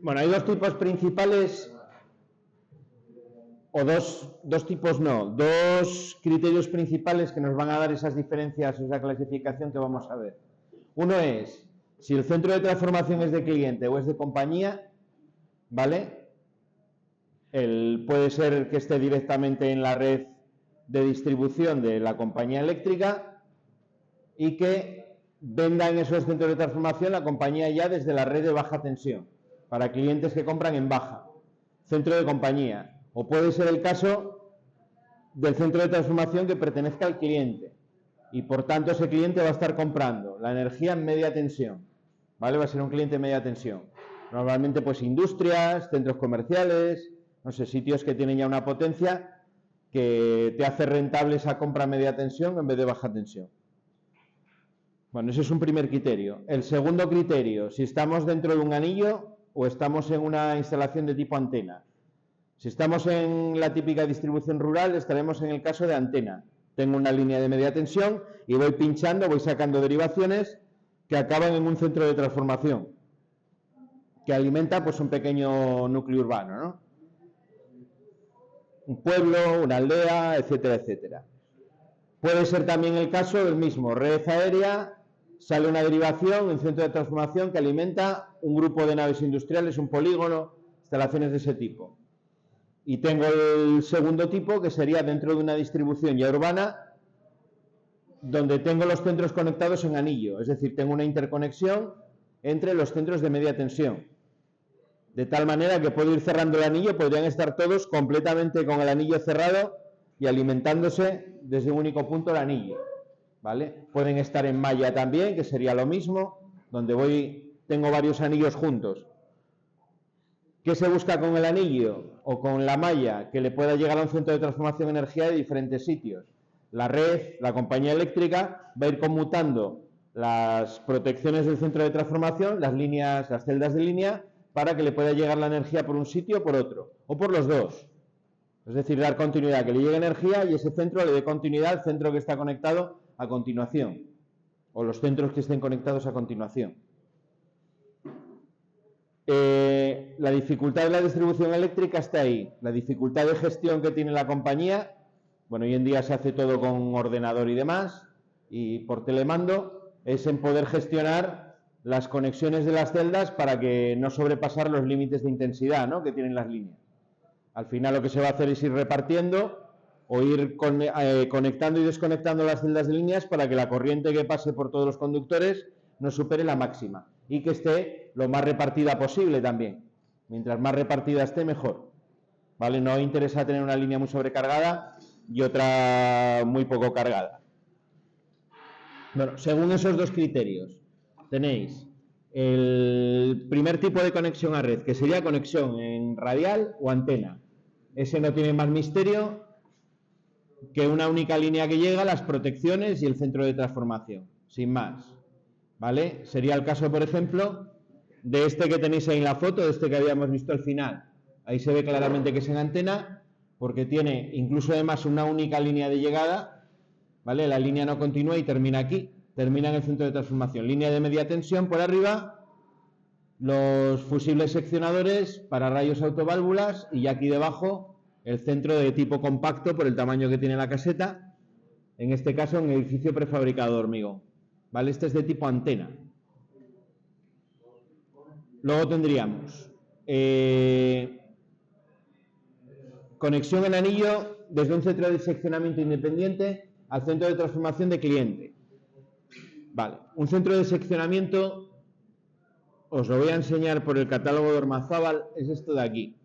Bueno, hay dos tipos principales, o dos tipos no, dos criterios principales que nos van a dar esas diferencias, esa clasificación que vamos a ver. Uno es si el centro de transformación es de cliente o es de compañía, ¿vale? Puede ser que esté directamente en la red de distribución de la compañía eléctrica y que venda en esos centros de transformación la compañía ya desde la red de baja tensión, para clientes que compran en baja, centro de compañía. O puede ser el caso del centro de transformación que pertenezca al cliente y por tanto ese cliente va a estar comprando la energía en media tensión, ¿vale? Va a ser un cliente en media tensión. Normalmente pues industrias, centros comerciales, no sé, sitios que tienen ya una potencia que te hace rentable esa compra a media tensión en vez de baja tensión. Bueno, ese es un primer criterio. El segundo criterio, si estamos dentro de un anillo o estamos en una instalación de tipo antena. Si estamos en la típica distribución rural, estaremos en el caso de antena. Tengo una línea de media tensión y voy pinchando, voy sacando derivaciones que acaban en un centro de transformación que alimenta pues un pequeño núcleo urbano, ¿no? Un pueblo, una aldea, etcétera, etcétera. Puede ser también el caso del mismo, red aérea, sale una derivación en centro de transformación que alimenta un grupo de naves industriales, un polígono, instalaciones de ese tipo. Y tengo el segundo tipo, que sería dentro de una distribución ya urbana, donde tengo los centros conectados en anillo, es decir, tengo una interconexión entre los centros de media tensión. De tal manera que puedo ir cerrando el anillo, podrían estar todos completamente con el anillo cerrado y alimentándose desde un único punto el anillo, ¿vale? Pueden estar en malla también, que sería lo mismo, donde tengo varios anillos juntos. ¿Qué se busca con el anillo o con la malla? Que le pueda llegar a un centro de transformación de energía de diferentes sitios. La red, la compañía eléctrica, va a ir conmutando las protecciones del centro de transformación, las líneas, las celdas de línea, para que le pueda llegar la energía por un sitio o por otro, o por los dos. Es decir, dar continuidad, que le llegue energía y ese centro le dé continuidad al centro que está conectado a continuación, o los centros que estén conectados a continuación. La dificultad de la distribución eléctrica está ahí. La dificultad de gestión que tiene la compañía, bueno, hoy en día se hace todo con ordenador y demás, y por telemando, es en poder gestionar las conexiones de las celdas para que no sobrepasar los límites de intensidad, ¿no?, que tienen las líneas. Al final lo que se va a hacer es ir repartiendo o ir conectando y desconectando las celdas de líneas para que la corriente que pase por todos los conductores no supere la máxima y que esté lo más repartida posible también. Mientras más repartida esté, mejor, ¿vale? No interesa tener una línea muy sobrecargada y otra muy poco cargada. Bueno, según esos dos criterios, tenéis el primer tipo de conexión a red, que sería conexión en radial o antena. Ese no tiene más misterio que una única línea que llega, las protecciones y el centro de transformación, sin más, ¿vale? Sería el caso, por ejemplo, de este que tenéis ahí en la foto, de este que habíamos visto al final. Ahí se ve claramente que es en antena, porque tiene incluso además una única línea de llegada, ¿vale? La línea no continúa y termina aquí, termina en el centro de transformación. Línea de media tensión por arriba, los fusibles seccionadores para rayos autoválvulas y aquí debajo el centro de tipo compacto por el tamaño que tiene la caseta, en este caso en edificio prefabricado de hormigón, ¿vale? Este es de tipo antena. Luego tendríamos conexión en anillo desde un centro de seccionamiento independiente al centro de transformación de cliente. Vale, un centro de seccionamiento, os lo voy a enseñar por el catálogo de Ormazábal, es esto de aquí.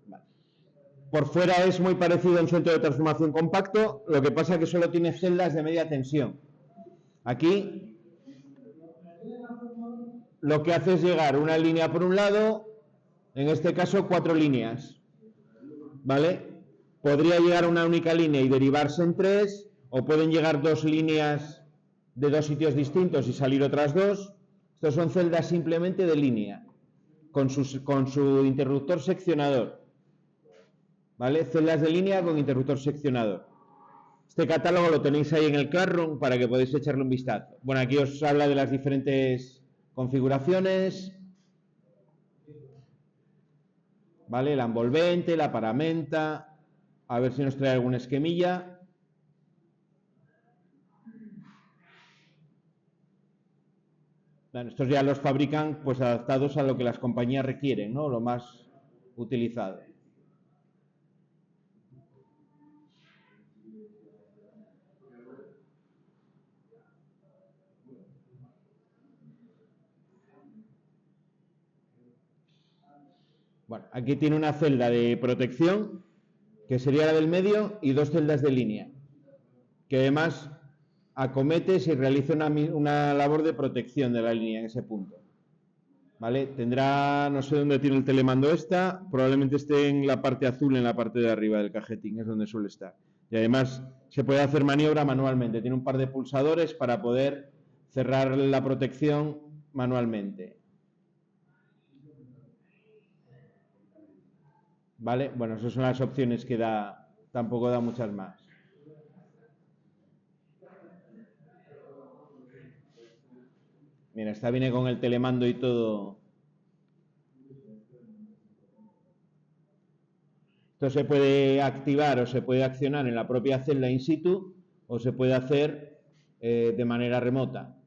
Vale. Por fuera es muy parecido a un centro de transformación compacto, lo que pasa es que solo tiene celdas de media tensión. Aquí lo que hace es llegar una línea por un lado, en este caso 4 líneas, ¿vale? Podría llegar una única línea y derivarse en 3, o pueden llegar 2 líneas de 2 sitios distintos y salir otras 2. Estos son celdas simplemente de línea, con su interruptor seccionador, ¿vale? Celdas de línea con interruptor seccionador. Este catálogo lo tenéis ahí en el Classroom para que podáis echarle un vistazo. Bueno, aquí os habla de las diferentes configuraciones, ¿vale? La envolvente, la paramenta, a ver si nos trae alguna esquemilla. Bueno, estos ya los fabrican pues adaptados a lo que las compañías requieren, ¿no? Lo más utilizado. Bueno, aquí tiene una celda de protección, que sería la del medio, y dos celdas de línea, que además acomete si realiza una labor de protección de la línea en ese punto. ¿Vale? Tendrá, no sé dónde tiene el telemando esta, probablemente esté en la parte azul, en la parte de arriba del cajetín, es donde suele estar. Y además se puede hacer maniobra manualmente, tiene un par de pulsadores para poder cerrar la protección manualmente. ¿Vale? Bueno, esas son las opciones que da, tampoco da muchas más. Mira, esta viene con el telemando y todo. Esto se puede activar o se puede accionar en la propia celda in situ o se puede hacer de manera remota.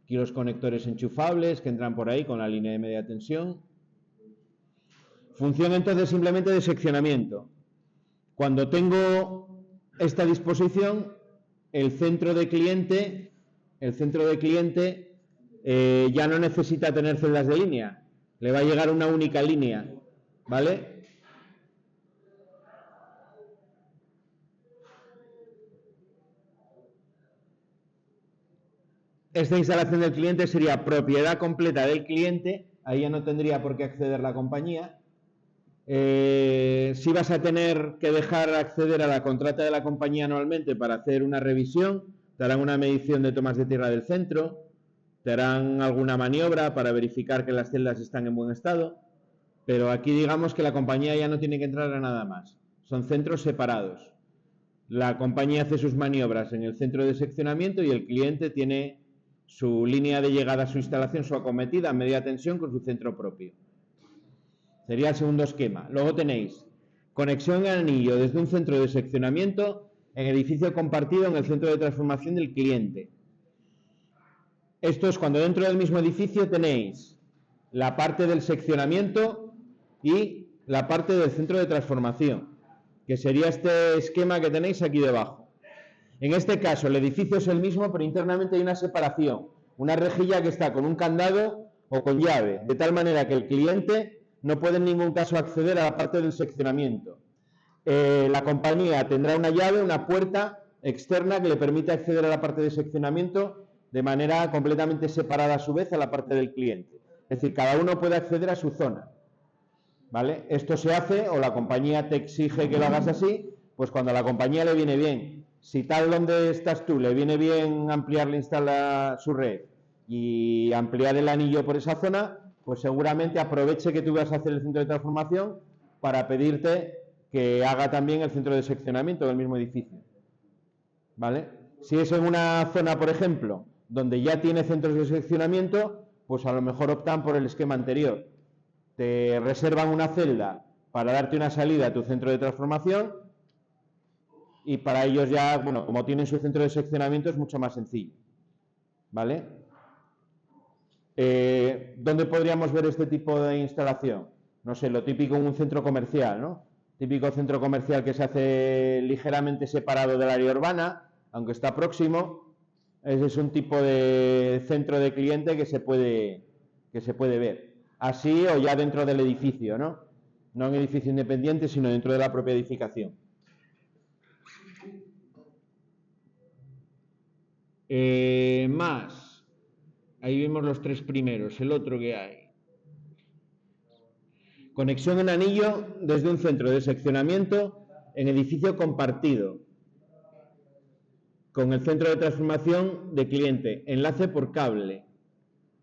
Aquí los conectores enchufables que entran por ahí con la línea de media tensión. Función entonces simplemente de seccionamiento. Cuando tengo esta disposición, el centro de cliente ya no necesita tener celdas de línea. Le va a llegar una única línea, ¿vale? Esta instalación del cliente sería propiedad completa del cliente, ahí ya no tendría por qué acceder la compañía. Si vas a tener que dejar acceder a la contrata de la compañía anualmente para hacer una revisión, te harán una medición de tomas de tierra del centro, te harán alguna maniobra para verificar que las celdas están en buen estado, pero aquí digamos que la compañía ya no tiene que entrar a nada más, son centros separados. La compañía hace sus maniobras en el centro de seccionamiento y el cliente tiene su línea de llegada a su instalación, su acometida a media tensión con su centro propio. Sería el segundo esquema. Luego tenéis conexión en anillo desde un centro de seccionamiento en edificio compartido en el centro de transformación del cliente. Esto es cuando dentro del mismo edificio tenéis la parte del seccionamiento y la parte del centro de transformación, que sería este esquema que tenéis aquí debajo. En este caso el edificio es el mismo, pero internamente hay una separación, una rejilla que está con un candado o con llave, de tal manera que el cliente no puede en ningún caso acceder a la parte del seccionamiento. La compañía tendrá una llave, una puerta externa que le permite acceder a la parte de seccionamiento de manera completamente separada a su vez a la parte del cliente. Es decir, cada uno puede acceder a su zona. ¿Vale? Esto se hace o la compañía te exige que lo hagas así, pues cuando a la compañía le viene bien. Si tal donde estás tú le viene bien ampliarle su red y ampliar el anillo por esa zona, pues seguramente aproveche que tú vas a hacer el centro de transformación para pedirte que haga también el centro de seccionamiento del mismo edificio. ¿Vale? Si es en una zona, por ejemplo, donde ya tiene centros de seccionamiento, pues a lo mejor optan por el esquema anterior. Te reservan una celda para darte una salida a tu centro de transformación y para ellos ya, bueno, como tienen su centro de seccionamiento es mucho más sencillo. ¿Vale? ¿Dónde podríamos ver este tipo de instalación? No sé, lo típico en un centro comercial, ¿no? Típico centro comercial que se hace ligeramente separado del área urbana, aunque está próximo. Ese es un tipo de centro de cliente que se puede ver. Así o ya dentro del edificio, ¿no? No en edificio independiente, sino dentro de la propia edificación. Más. Ahí vemos los tres primeros, el otro que hay. Conexión en anillo desde un centro de seccionamiento en edificio compartido con el centro de transformación de cliente. Enlace por cable.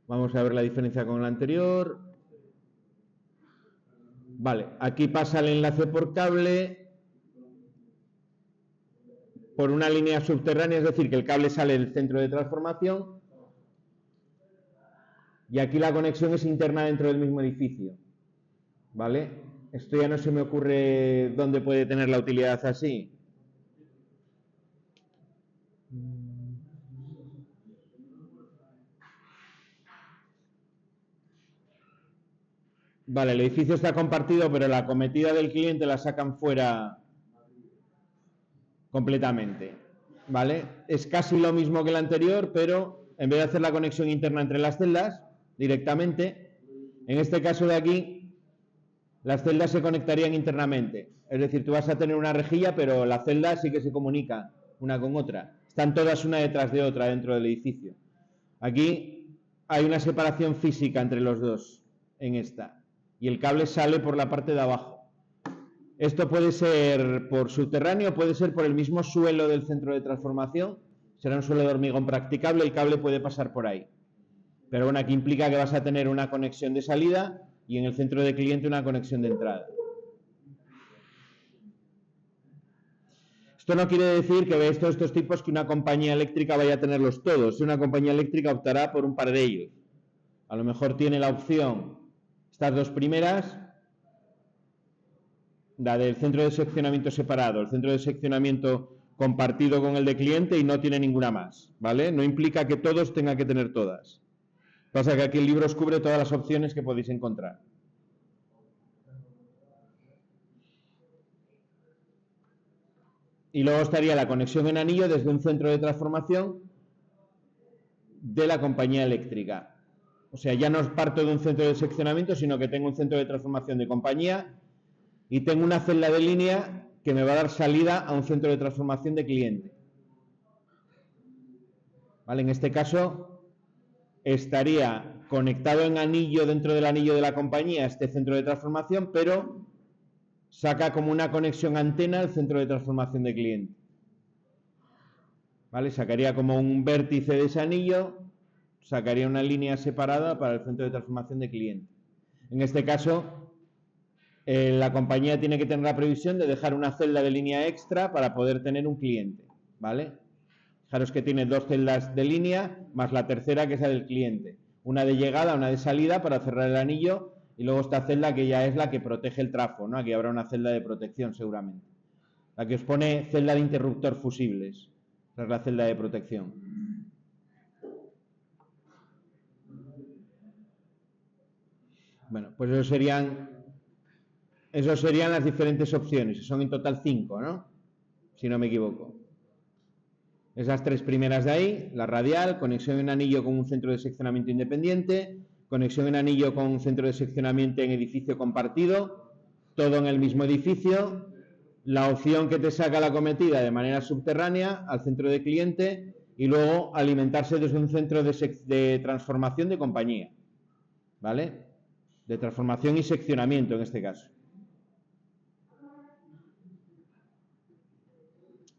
Vamos a ver la diferencia con el anterior. Vale, aquí pasa el enlace por cable por una línea subterránea, es decir, que el cable sale del centro de transformación y aquí la conexión es interna dentro del mismo edificio. ¿Vale? Esto ya no se me ocurre dónde puede tener la utilidad así. Vale, el edificio está compartido, pero la acometida del cliente la sacan fuera completamente. ¿Vale? Es casi lo mismo que el anterior, pero en vez de hacer la conexión interna entre las celdas directamente, en este caso de aquí, las celdas se conectarían internamente. Es decir, tú vas a tener una rejilla, pero la celda sí que se comunica una con otra. Están todas una detrás de otra dentro del edificio. Aquí hay una separación física entre los dos en esta. Y el cable sale por la parte de abajo. Esto puede ser por subterráneo, puede ser por el mismo suelo del centro de transformación. Será un suelo de hormigón practicable, el cable puede pasar por ahí. Pero bueno, aquí implica que vas a tener una conexión de salida y en el centro de cliente una conexión de entrada. Esto no quiere decir que de estos tipos que una compañía eléctrica vaya a tenerlos todos. Si una compañía eléctrica optará por un par de ellos. A lo mejor tiene la opción, estas dos primeras, la del centro de seccionamiento separado, el centro de seccionamiento compartido con el de cliente y no tiene ninguna más, ¿vale? No implica que todos tengan que tener todas. Pasa que aquí el libro os cubre todas las opciones que podéis encontrar. Y luego estaría la conexión en anillo desde un centro de transformación de la compañía eléctrica. O sea, ya no parto de un centro de seccionamiento, sino que tengo un centro de transformación de compañía y tengo una celda de línea que me va a dar salida a un centro de transformación de cliente. ¿Vale? En este caso, estaría conectado en anillo dentro del anillo de la compañía este centro de transformación, pero saca como una conexión antena al centro de transformación de cliente. ¿Vale? Sacaría como un vértice de ese anillo, sacaría una línea separada para el centro de transformación de cliente. En este caso, la compañía tiene que tener la previsión de dejar una celda de línea extra para poder tener un cliente. ¿Vale? Fijaros que tiene dos celdas de línea más la tercera que es la del cliente. Una de llegada, una de salida para cerrar el anillo. Y luego esta celda que ya es la que protege el trafo, ¿no? Aquí habrá una celda de protección seguramente. La que os pone celda de interruptor fusibles. Esa es la celda de protección. Bueno, pues eso serían las diferentes opciones. Son en total 5, ¿no? Si no me equivoco. Esas tres primeras de ahí, la radial, conexión en anillo con un centro de seccionamiento independiente, conexión en anillo con un centro de seccionamiento en edificio compartido, todo en el mismo edificio, la opción que te saca la acometida de manera subterránea al centro de cliente y luego alimentarse desde un centro de transformación de compañía, ¿vale? De transformación y seccionamiento en este caso.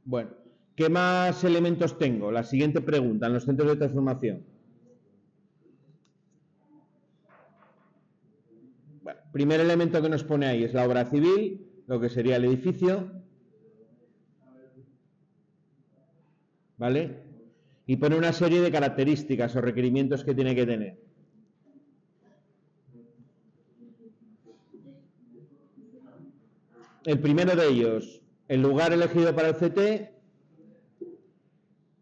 Bueno, ¿qué más elementos tengo? La siguiente pregunta en los centros de transformación. Bueno, primer elemento que nos pone ahí es la obra civil, lo que sería el edificio. ¿Vale? Y pone una serie de características o requerimientos que tiene que tener. El primero de ellos, el lugar elegido para el CT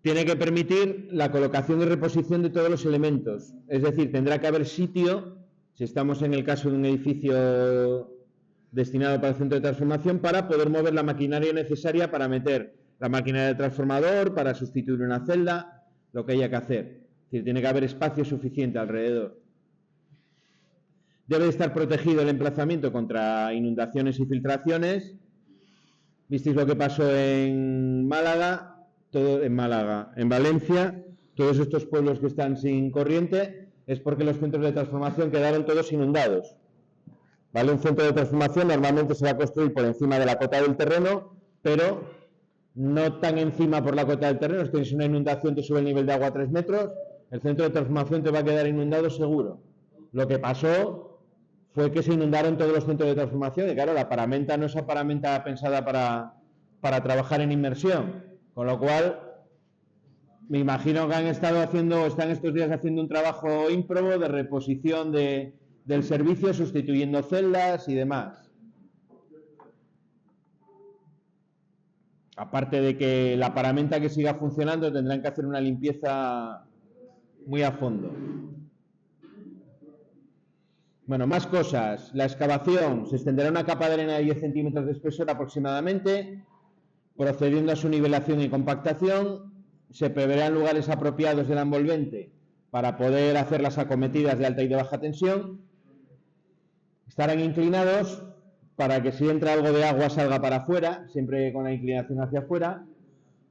tiene que permitir la colocación y reposición de todos los elementos. Es decir, tendrá que haber sitio, si estamos en el caso de un edificio destinado para el centro de transformación, para poder mover la maquinaria necesaria para meter la maquinaria del transformador, para sustituir una celda, lo que haya que hacer. Es decir, tiene que haber espacio suficiente alrededor. Debe estar protegido el emplazamiento contra inundaciones y filtraciones. ¿Visteis lo que pasó en Málaga? En Valencia, todos estos pueblos que están sin corriente, es porque los centros de transformación quedaron todos inundados. ¿Vale? Un centro de transformación normalmente se va a construir por encima de la cota del terreno, pero no tan encima por la cota del terreno. Si tienes una inundación, te sube el nivel de agua a 3 metros, el centro de transformación te va a quedar inundado seguro. Lo que pasó fue que se inundaron todos los centros de transformación. Y claro, la paramenta no es una paramenta pensada para trabajar en inmersión. Con lo cual, me imagino que están estos días haciendo un trabajo ímprobo de reposición del servicio, sustituyendo celdas y demás. Aparte de que la paramenta que siga funcionando tendrán que hacer una limpieza muy a fondo. Bueno, más cosas. La excavación. Se extenderá una capa de arena de 10 centímetros de espesor aproximadamente, procediendo a su nivelación y compactación. Se preverán lugares apropiados del envolvente para poder hacer las acometidas de alta y de baja tensión. Estarán inclinados para que si entra algo de agua salga para afuera, siempre con la inclinación hacia afuera,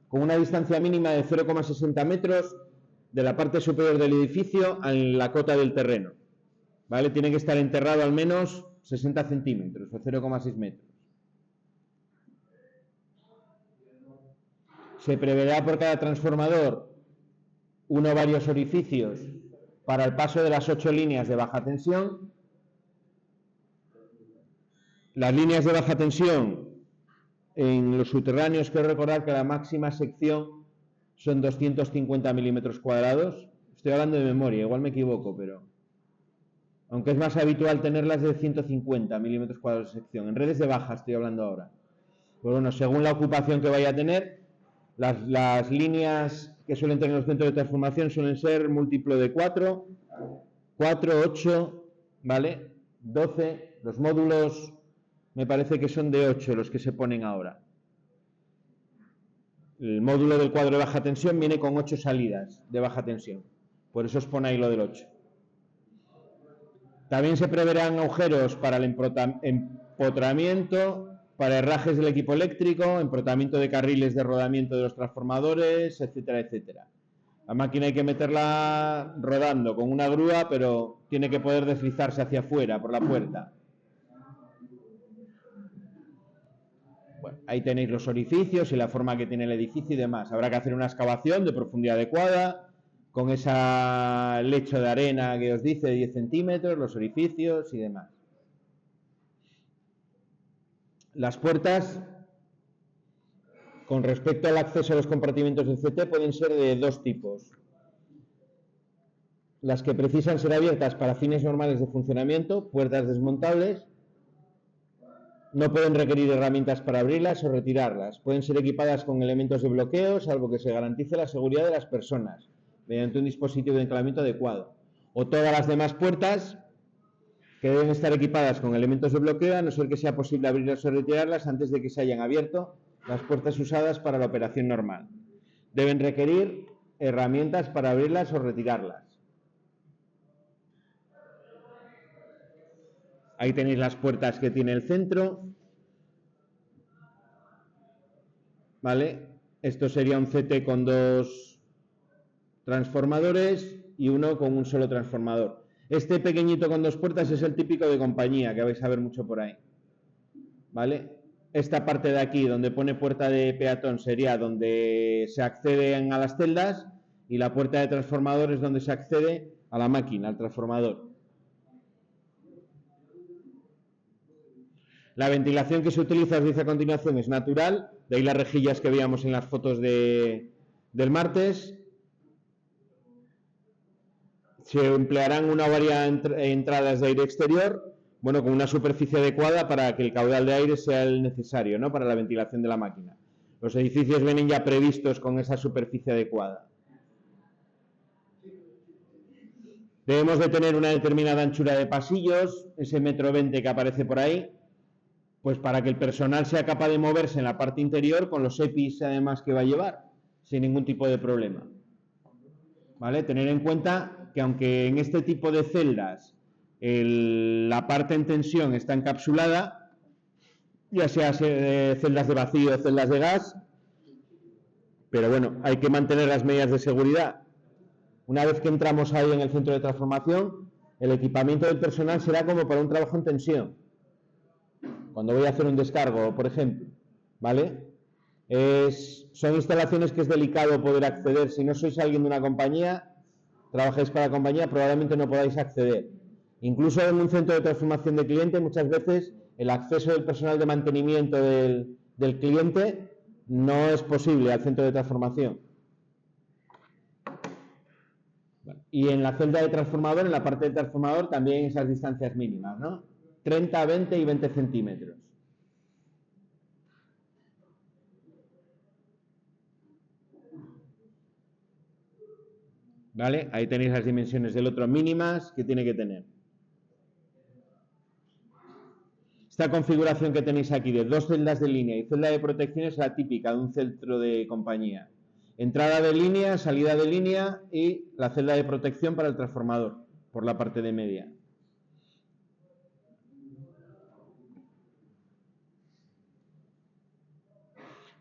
con una distancia mínima de 0,60 metros de la parte superior del edificio a la cota del terreno. ¿Vale? Tiene que estar enterrado al menos 60 centímetros o 0,6 metros. Se preverá por cada transformador uno o varios orificios para el paso de las 8 líneas de baja tensión. Las líneas de baja tensión en los subterráneos, quiero recordar que la máxima sección son 250 milímetros cuadrados. Estoy hablando de memoria, igual me equivoco, pero aunque es más habitual tenerlas de 150 milímetros cuadrados de sección. En redes de baja estoy hablando ahora. Pues bueno, según la ocupación que vaya a tener, las líneas que suelen tener los centros de transformación suelen ser múltiplo de 4, 8, ¿vale? 12, los módulos me parece que son de 8 los que se ponen ahora. El módulo del cuadro de baja tensión viene con 8 salidas de baja tensión, por eso os pone ahí lo del 8. También se preverán agujeros para el empotramiento, para herrajes del equipo eléctrico, emprotamiento de carriles de rodamiento de los transformadores, etcétera, etcétera. La máquina hay que meterla rodando con una grúa, pero tiene que poder deslizarse hacia afuera por la puerta. Bueno, ahí tenéis los orificios y la forma que tiene el edificio y demás. Habrá que hacer una excavación de profundidad adecuada, con ese lecho de arena que os dice de 10 centímetros, los orificios y demás. Las puertas, con respecto al acceso a los compartimentos del CT, pueden ser de dos tipos. Las que precisan ser abiertas para fines normales de funcionamiento, puertas desmontables, no pueden requerir herramientas para abrirlas o retirarlas. Pueden ser equipadas con elementos de bloqueo, salvo que se garantice la seguridad de las personas, mediante un dispositivo de enclavamiento adecuado. O todas las demás puertas que deben estar equipadas con elementos de bloqueo, a no ser que sea posible abrirlas o retirarlas antes de que se hayan abierto las puertas usadas para la operación normal. Deben requerir herramientas para abrirlas o retirarlas. Ahí tenéis las puertas que tiene el centro. ¿Vale? Esto sería un CT con 2 transformadores y uno con un solo transformador. Este pequeñito con 2 puertas es el típico de compañía, que vais a ver mucho por ahí. ¿Vale? Esta parte de aquí, donde pone puerta de peatón, sería donde se acceden a las celdas, y la puerta de transformador es donde se accede a la máquina, al transformador. La ventilación que se utiliza, os dice a continuación, es natural, de ahí las rejillas que veíamos en las fotos del martes. Se emplearán una o varias entradas de aire exterior, bueno, con una superficie adecuada para que el caudal de aire sea el necesario, ¿no?, para la ventilación de la máquina. Los edificios vienen ya previstos con esa superficie adecuada. Debemos de tener una determinada anchura de pasillos, ese 1,20 m que aparece por ahí, pues para que el personal sea capaz de moverse en la parte interior con los EPIs además que va a llevar, sin ningún tipo de problema. ¿Vale? Tener en cuenta que aunque en este tipo de celdas la parte en tensión está encapsulada, ya sea celdas de vacío o celdas de gas, pero bueno, hay que mantener las medidas de seguridad. Una vez que entramos ahí en el centro de transformación, el equipamiento del personal será como para un trabajo en tensión. Cuando voy a hacer un descargo, por ejemplo, ¿vale? Son instalaciones que es delicado poder acceder. Si no sois alguien de una compañía, trabajáis para la compañía, probablemente no podáis acceder. Incluso en un centro de transformación de cliente, muchas veces el acceso del personal de mantenimiento del cliente no es posible al centro de transformación. Bueno, y en la celda de transformador, en la parte del transformador, también esas distancias mínimas, ¿no? 30, 20 y 20 centímetros. ¿Vale? Ahí tenéis las dimensiones del otro mínimas que tiene que tener. Esta configuración que tenéis aquí de 2 celdas de línea y celda de protección es la típica de un centro de compañía. Entrada de línea, salida de línea y la celda de protección para el transformador, por la parte de media.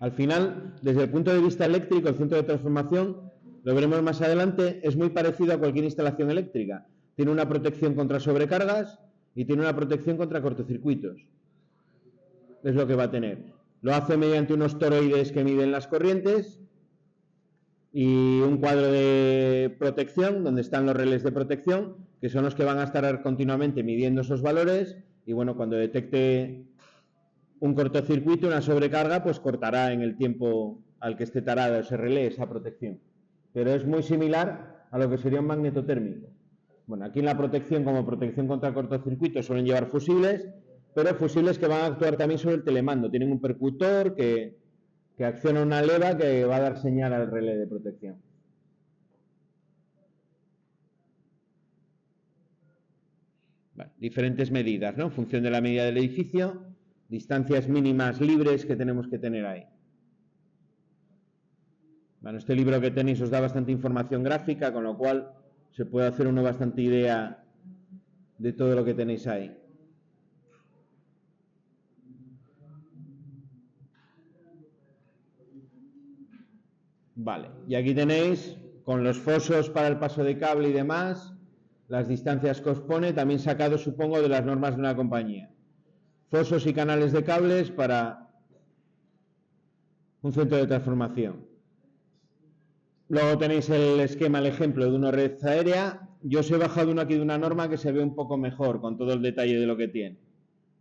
Al final, desde el punto de vista eléctrico, el centro de transformación, lo veremos más adelante, es muy parecido a cualquier instalación eléctrica. Tiene una protección contra sobrecargas y tiene una protección contra cortocircuitos. Es lo que va a tener. Lo hace mediante unos toroides que miden las corrientes y un cuadro de protección donde están los relés de protección, que son los que van a estar continuamente midiendo esos valores y bueno, cuando detecte un cortocircuito, una sobrecarga, pues cortará en el tiempo al que esté tarado ese relé, esa protección. Pero es muy similar a lo que sería un magneto térmico. Bueno, aquí en la protección, como protección contra cortocircuito, suelen llevar fusibles, pero fusibles que van a actuar también sobre el telemando. Tienen un percutor que acciona una leva que va a dar señal al relé de protección. Bueno, diferentes medidas, ¿no? En función de la medida del edificio, distancias mínimas libres que tenemos que tener ahí. Bueno, este libro que tenéis os da bastante información gráfica, con lo cual se puede hacer uno bastante idea de todo lo que tenéis ahí. Vale, y aquí tenéis, con los fosos para el paso de cable y demás, las distancias que os pone, también sacado, supongo, de las normas de una compañía. Fosos y canales de cables para un centro de transformación. Luego tenéis el esquema, el ejemplo de una red aérea. Yo os he bajado uno aquí de una norma que se ve un poco mejor, con todo el detalle de lo que tiene.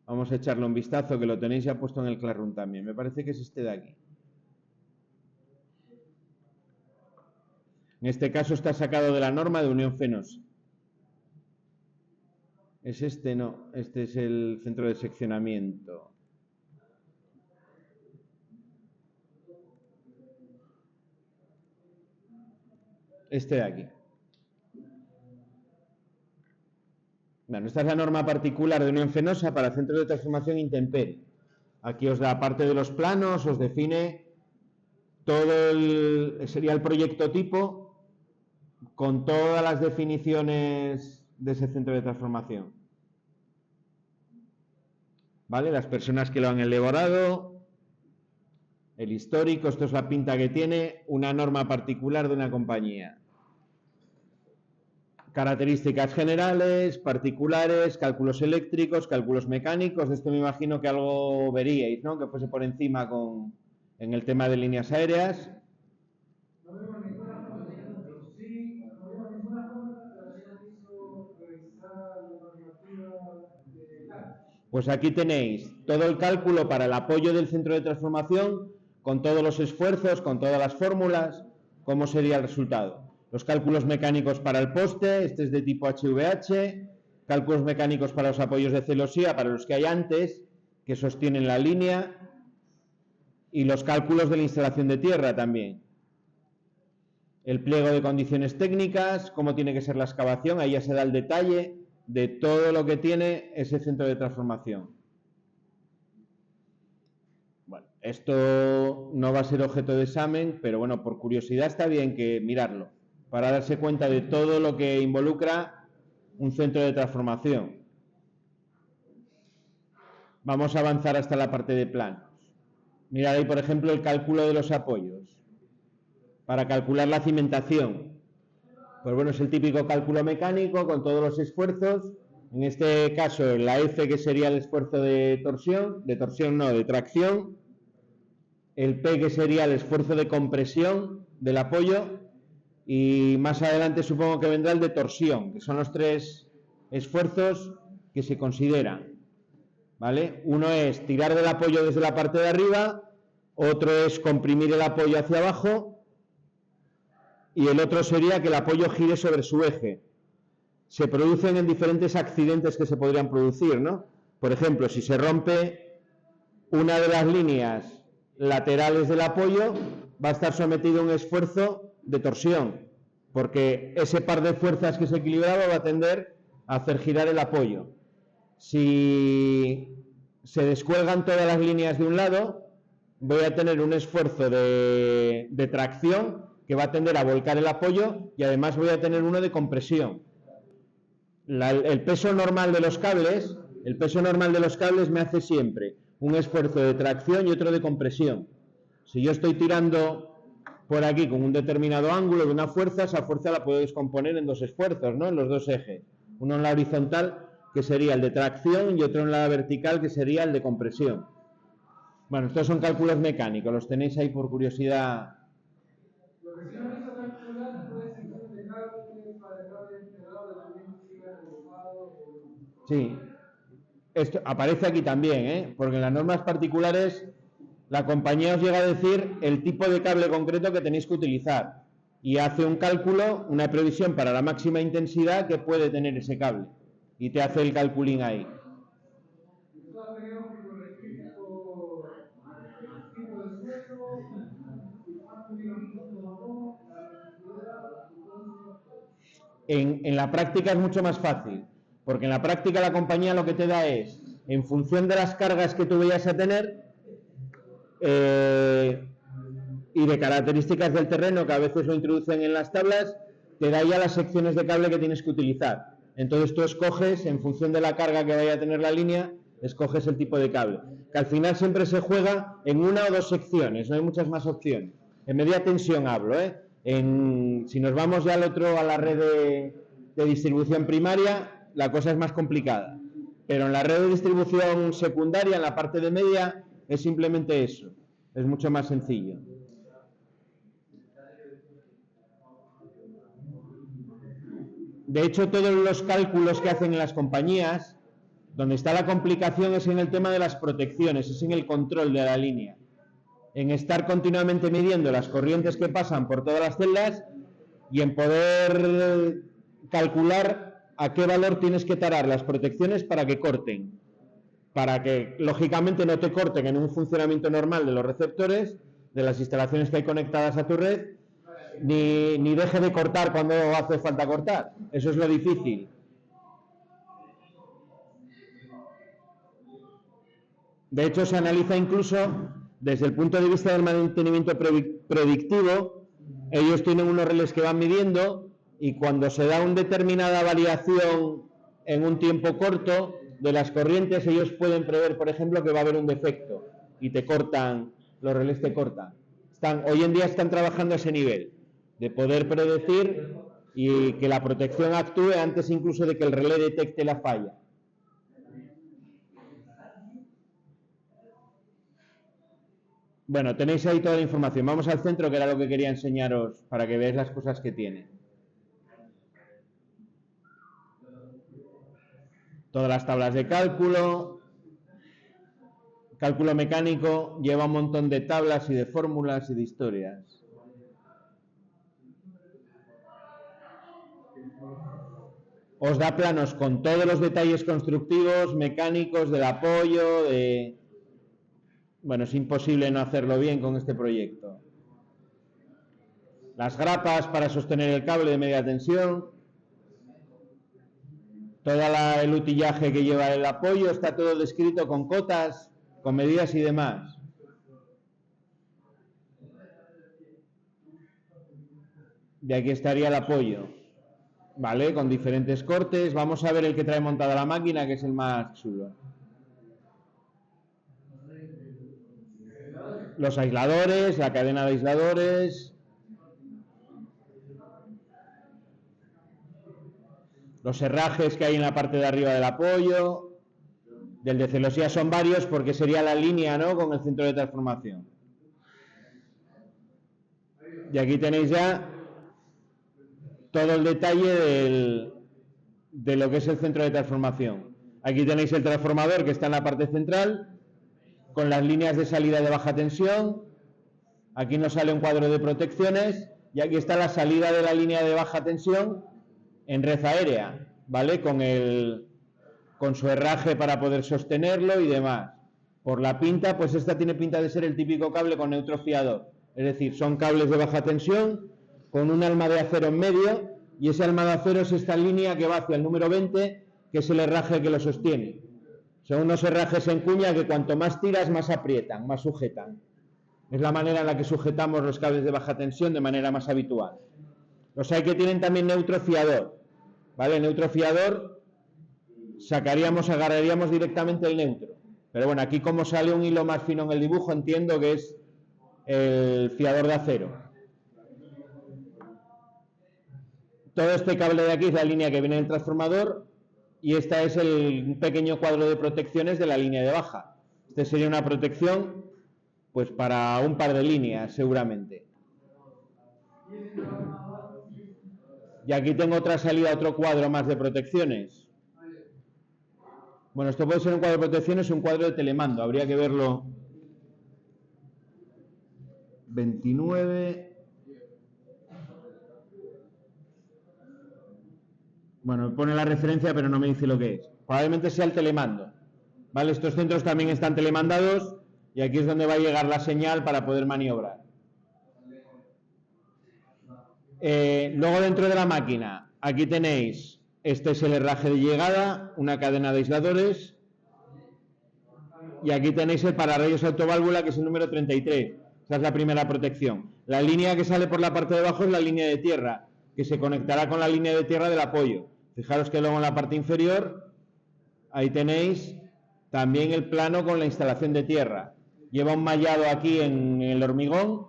Vamos a echarle un vistazo, que lo tenéis ya puesto en el Classroom también. Me parece que es este de aquí. En este caso está sacado de la norma de Unión Fenosa. ¿Es este? No, este es el centro de seccionamiento. Este de aquí. Bueno, esta es la norma particular de Unión Fenosa para centros de transformación intemperie. Aquí os da, aparte de los planos, os define todo sería el proyecto tipo con todas las definiciones de ese centro de transformación. ¿Vale? Las personas que lo han elaborado, el histórico, esto es la pinta que tiene, una norma particular de una compañía. Características generales, particulares, cálculos eléctricos, cálculos mecánicos. De esto me imagino que algo veríais, ¿no? Que fuese por encima en el tema de líneas aéreas. Pues aquí tenéis todo el cálculo para el apoyo del centro de transformación, con todos los esfuerzos, con todas las fórmulas, cómo sería el resultado. Los cálculos mecánicos para el poste, este es de tipo HVH, cálculos mecánicos para los apoyos de celosía, para los que hay antes, que sostienen la línea, y los cálculos de la instalación de tierra también. El pliego de condiciones técnicas, cómo tiene que ser la excavación, ahí ya se da el detalle de todo lo que tiene ese centro de transformación. Bueno, esto no va a ser objeto de examen, pero bueno, por curiosidad está bien que mirarlo, para darse cuenta de todo lo que involucra un centro de transformación. Vamos a avanzar hasta la parte de planos. Mirad ahí, por ejemplo, el cálculo de los apoyos. Para calcular la cimentación. Pues bueno, es el típico cálculo mecánico con todos los esfuerzos. En este caso, la F, que sería el esfuerzo de torsión, de tracción. El P, que sería el esfuerzo de compresión del apoyo. Y más adelante supongo que vendrá el de torsión, que son los tres esfuerzos que se consideran, ¿vale? Uno es tirar del apoyo desde la parte de arriba, otro es comprimir el apoyo hacia abajo y el otro sería que el apoyo gire sobre su eje. Se producen en diferentes accidentes que se podrían producir, ¿no? Por ejemplo, si se rompe una de las líneas laterales del apoyo, va a estar sometido a un esfuerzo de torsión, porque ese par de fuerzas que se equilibraba va a tender a hacer girar el apoyo. Si se descuelgan todas las líneas de un lado, voy a tener un esfuerzo de tracción que va a tender a volcar el apoyo y además voy a tener uno de compresión. El peso normal de los cables, me hace siempre un esfuerzo de tracción y otro de compresión. Si yo estoy tirando por aquí con un determinado ángulo de una fuerza, esa fuerza la puedo descomponer en dos esfuerzos, ¿no? En los dos ejes. Uno en la horizontal, que sería el de tracción, y otro en la vertical, que sería el de compresión. Bueno, estos son cálculos mecánicos, los tenéis ahí por curiosidad. Lo que sí no hizo calcular fue sección de cable para el cable integrado de también siga relevado. Sí. Esto aparece aquí también, ¿eh? Porque en las normas particulares la compañía os llega a decir el tipo de cable concreto que tenéis que utilizar y hace un cálculo, una previsión para la máxima intensidad que puede tener ese cable y te hace el calculín ahí. En la práctica es mucho más fácil, porque en la práctica la compañía lo que te da es, en función de las cargas que tú vayas a tener y de características del terreno, que a veces lo introducen en las tablas, te da ya las secciones de cable que tienes que utilizar. Entonces tú escoges, en función de la carga que vaya a tener la línea, escoges el tipo de cable. Que al final siempre se juega en una o dos secciones, no hay muchas más opciones. En media tensión hablo, ¿eh? Si nos vamos ya al otro, a la red de distribución primaria, la cosa es más complicada. Pero en la red de distribución secundaria, en la parte de media, es simplemente eso. Es mucho más sencillo. De hecho, todos los cálculos que hacen en las compañías, donde está la complicación es en el tema de las protecciones, es en el control de la línea. En estar continuamente midiendo las corrientes que pasan por todas las celdas y en poder calcular a qué valor tienes que tarar las protecciones para que corten. Para que, lógicamente, no te corten en un funcionamiento normal de los receptores, de las instalaciones que hay conectadas a tu red, ni deje de cortar cuando hace falta cortar. Eso es lo difícil. De hecho, se analiza incluso desde el punto de vista del mantenimiento predictivo. Ellos tienen unos relés que van midiendo y cuando se da una determinada variación en un tiempo corto de las corrientes, ellos pueden prever, por ejemplo, que va a haber un defecto y te cortan, los relés te cortan. Hoy en día están trabajando a ese nivel, de poder predecir y que la protección actúe antes incluso de que el relé detecte la falla. Bueno, tenéis ahí toda la información. Vamos al centro, que era lo que quería enseñaros para que veáis las cosas que tiene. Todas las tablas de cálculo. Cálculo mecánico lleva un montón de tablas y de fórmulas y de historias. Os da planos con todos los detalles constructivos, mecánicos, del apoyo, de... Bueno, es imposible no hacerlo bien con este proyecto. Las grapas para sostener el cable de media tensión. Todo el utillaje que lleva el apoyo está todo descrito con cotas, con medidas y demás. De aquí estaría el apoyo, ¿vale? Con diferentes cortes. Vamos a ver el que trae montada la máquina, que es el más chulo. Los aisladores, la cadena de aisladores. Los herrajes que hay en la parte de arriba del apoyo. Del de celosía son varios porque sería la línea, ¿no? Con el centro de transformación. Y aquí tenéis ya todo el detalle de lo que es el centro de transformación. Aquí tenéis el transformador que está en la parte central, con las líneas de salida de baja tensión. Aquí nos sale un cuadro de protecciones y aquí está la salida de la línea de baja tensión en red aérea, ¿vale? Con su herraje para poder sostenerlo y demás. Por la pinta, pues esta tiene pinta de ser el típico cable con neutro fiador. Es decir, son cables de baja tensión con un alma de acero en medio, y ese alma de acero es esta línea que va hacia el número 20, que es el herraje que lo sostiene. Son unos herrajes en cuña que cuanto más tiras, más aprietan, más sujetan. Es la manera en la que sujetamos los cables de baja tensión de manera más habitual. Los hay que tienen también neutro fiador, ¿vale? Neutro fiador, agarraríamos directamente el neutro. Pero bueno, aquí como sale un hilo más fino en el dibujo, entiendo que es el fiador de acero. Todo este cable de aquí es la línea que viene del transformador y esta es el pequeño cuadro de protecciones de la línea de baja. Este sería una protección pues para un par de líneas seguramente. Y aquí tengo otra salida, otro cuadro más de protecciones. Bueno, esto puede ser un cuadro de protecciones o un cuadro de telemando, habría que verlo. 29. Bueno, me pone la referencia, pero no me dice lo que es. Probablemente sea el telemando. ¿Vale? Estos centros también están telemandados y aquí es donde va a llegar la señal para poder maniobrar. Luego dentro de la máquina, aquí tenéis, este es el herraje de llegada, una cadena de aisladores, y aquí tenéis el pararrayos autoválvula, que es el número 33. Esa es la primera protección. La línea que sale por la parte de abajo es la línea de tierra, que se conectará con la línea de tierra del apoyo. Fijaros que luego en la parte inferior, ahí tenéis también el plano con la instalación de tierra. Lleva un mallado aquí en el hormigón,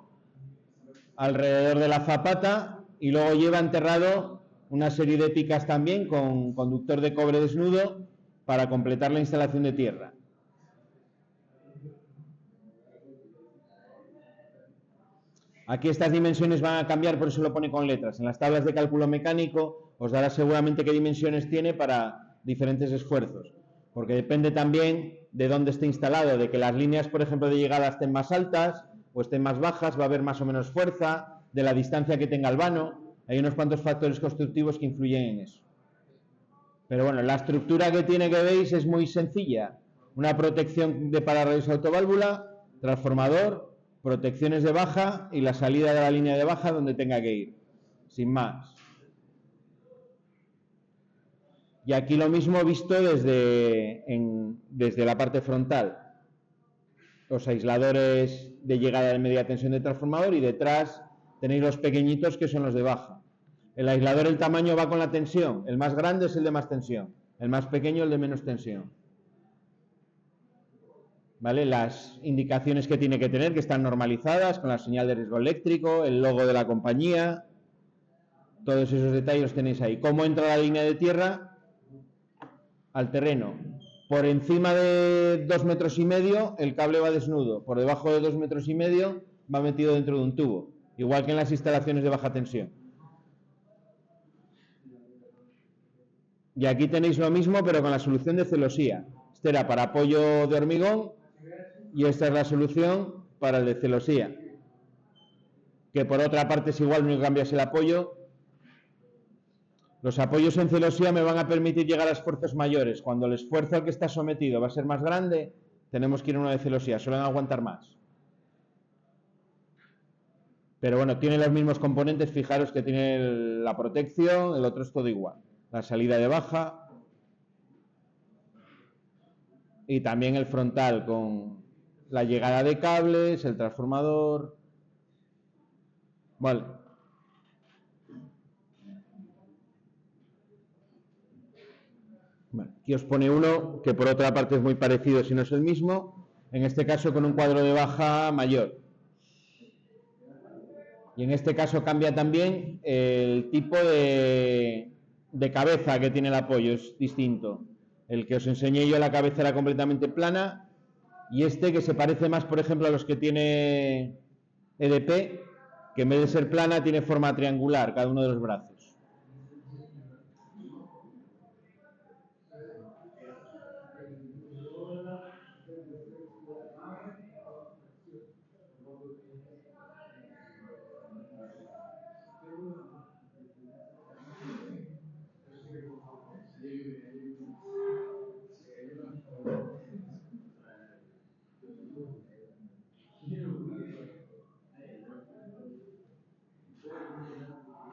alrededor de la zapata, y luego lleva enterrado una serie de picas también con conductor de cobre desnudo para completar la instalación de tierra. Aquí estas dimensiones van a cambiar, por eso lo pone con letras. En las tablas de cálculo mecánico os dará seguramente qué dimensiones tiene para diferentes esfuerzos, porque depende también de dónde esté instalado, de que las líneas, por ejemplo, de llegada estén más altas o estén más bajas, va a haber más o menos fuerza, de la distancia que tenga el vano. Hay unos cuantos factores constructivos que influyen en eso. Pero bueno, la estructura que tiene, que veis, es muy sencilla. Una protección de pararrayos autoválvula, transformador, protecciones de baja y la salida de la línea de baja donde tenga que ir, sin más. Y aquí lo mismo visto desde la parte frontal. Los aisladores de llegada de media tensión del transformador, y detrás tenéis los pequeñitos que son los de baja. El aislador, el tamaño va con la tensión. El más grande es el de más tensión, el más pequeño el de menos tensión. ¿Vale? Las indicaciones que tiene que tener, que están normalizadas con la señal de riesgo eléctrico, el logo de la compañía, todos esos detalles los tenéis ahí. ¿Cómo entra la línea de tierra al terreno? Por encima de 2,5 metros el cable va desnudo, por debajo de 2,5 metros va metido dentro de un tubo, igual que en las instalaciones de baja tensión. Y aquí tenéis lo mismo, pero con la solución de celosía. Este era para apoyo de hormigón y esta es la solución para el de celosía, que por otra parte es igual, no único que cambia es el apoyo. Los apoyos en celosía me van a permitir llegar a esfuerzos mayores. Cuando el esfuerzo al que está sometido va a ser más grande, tenemos que ir a uno de celosía, suelen aguantar más. Pero bueno, tiene los mismos componentes, fijaros que tiene la protección, el otro es todo igual. La salida de baja y también el frontal con la llegada de cables, el transformador. Vale. Bueno, aquí os pone uno que por otra parte es muy parecido, si no es el mismo, en este caso con un cuadro de baja mayor. Y en este caso cambia también el tipo de cabeza que tiene el apoyo, es distinto. El que os enseñé yo, la cabeza era completamente plana, y este que se parece más, por ejemplo, a los que tiene EDP, que en vez de ser plana tiene forma triangular cada uno de los brazos.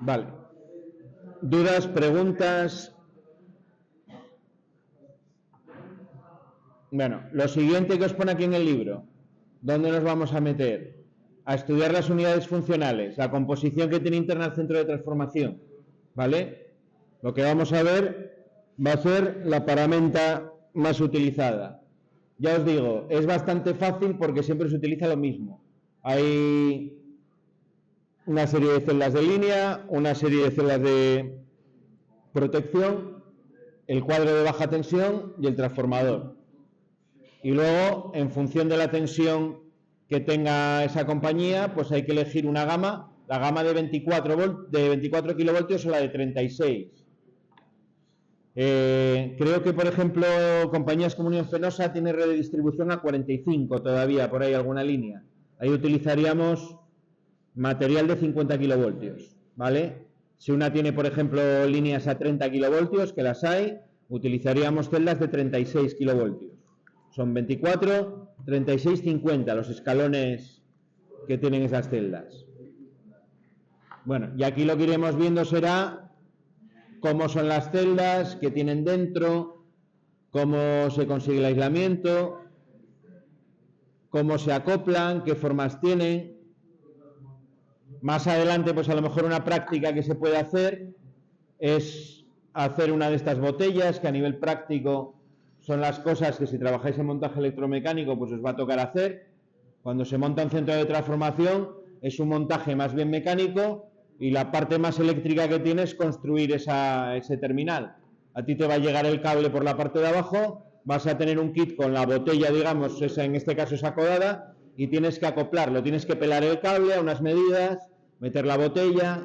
Vale. ¿Dudas, preguntas? Bueno, lo siguiente que os pone aquí en el libro, ¿dónde nos vamos a meter? A estudiar las unidades funcionales, la composición que tiene interna el centro de transformación, ¿vale? Lo que vamos a ver va a ser la paramenta más utilizada. Ya os digo, es bastante fácil porque siempre se utiliza lo mismo. Hay una serie de celdas de línea, una serie de celdas de protección, el cuadro de baja tensión y el transformador. Y luego, en función de la tensión que tenga esa compañía, pues hay que elegir una gama, la gama de 24 kilovoltios o la de 36. Creo que, por ejemplo, compañías como Unión Fenosa tiene red de distribución a 45 todavía, por ahí alguna línea. Ahí utilizaríamos material de 50 kilovoltios, ¿vale? Si una tiene, por ejemplo, líneas a 30 kilovoltios, que las hay, utilizaríamos celdas de 36 kilovoltios. Son 24, 36, 50 los escalones que tienen esas celdas. Bueno, y aquí lo que iremos viendo será cómo son las celdas que tienen dentro, cómo se consigue el aislamiento, cómo se acoplan, qué formas tienen. Más adelante, pues a lo mejor una práctica que se puede hacer es hacer una de estas botellas, que a nivel práctico son las cosas que si trabajáis en montaje electromecánico pues os va a tocar hacer. Cuando se monta un centro de transformación es un montaje más bien mecánico y la parte más eléctrica que tiene es construir ese terminal. A ti te va a llegar el cable por la parte de abajo, vas a tener un kit con la botella, digamos, en este caso es acodada, y tienes que acoplarlo, tienes que pelar el cable a unas medidas, meter la botella,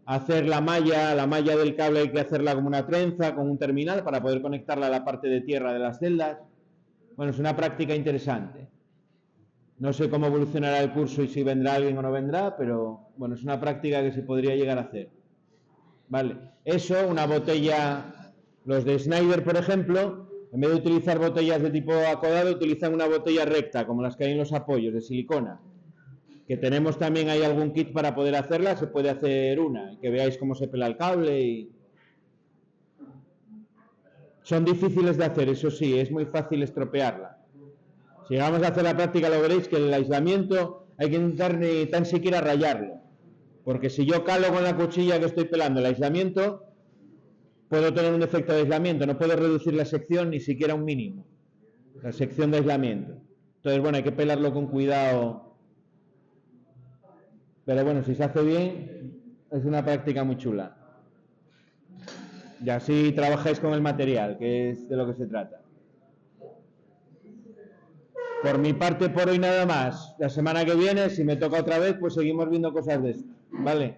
hacer la malla del cable hay que hacerla como una trenza, con un terminal para poder conectarla a la parte de tierra de las celdas. Bueno, es una práctica interesante. No sé cómo evolucionará el curso y si vendrá alguien o no vendrá, pero bueno, es una práctica que se podría llegar a hacer. Vale, eso, una botella, los de Schneider, por ejemplo, en vez de utilizar botellas de tipo acodado, utilizan una botella recta, como las que hay en los apoyos, de silicona. Que tenemos también ahí algún kit para poder hacerla, se puede hacer una, y que veáis cómo se pela el cable. Y son difíciles de hacer, eso sí, es muy fácil estropearla. Si llegamos a hacer la práctica lo veréis que el aislamiento hay que intentar ni tan siquiera rayarlo, porque si yo calo con la cuchilla que estoy pelando el aislamiento, puedo tener un defecto de aislamiento, no puedo reducir la sección ni siquiera un mínimo, la sección de aislamiento. Entonces, bueno, hay que pelarlo con cuidado. Pero bueno, si se hace bien, es una práctica muy chula. Y así trabajáis con el material, que es de lo que se trata. Por mi parte, por hoy nada más. La semana que viene, si me toca otra vez, pues seguimos viendo cosas de esto. ¿Vale?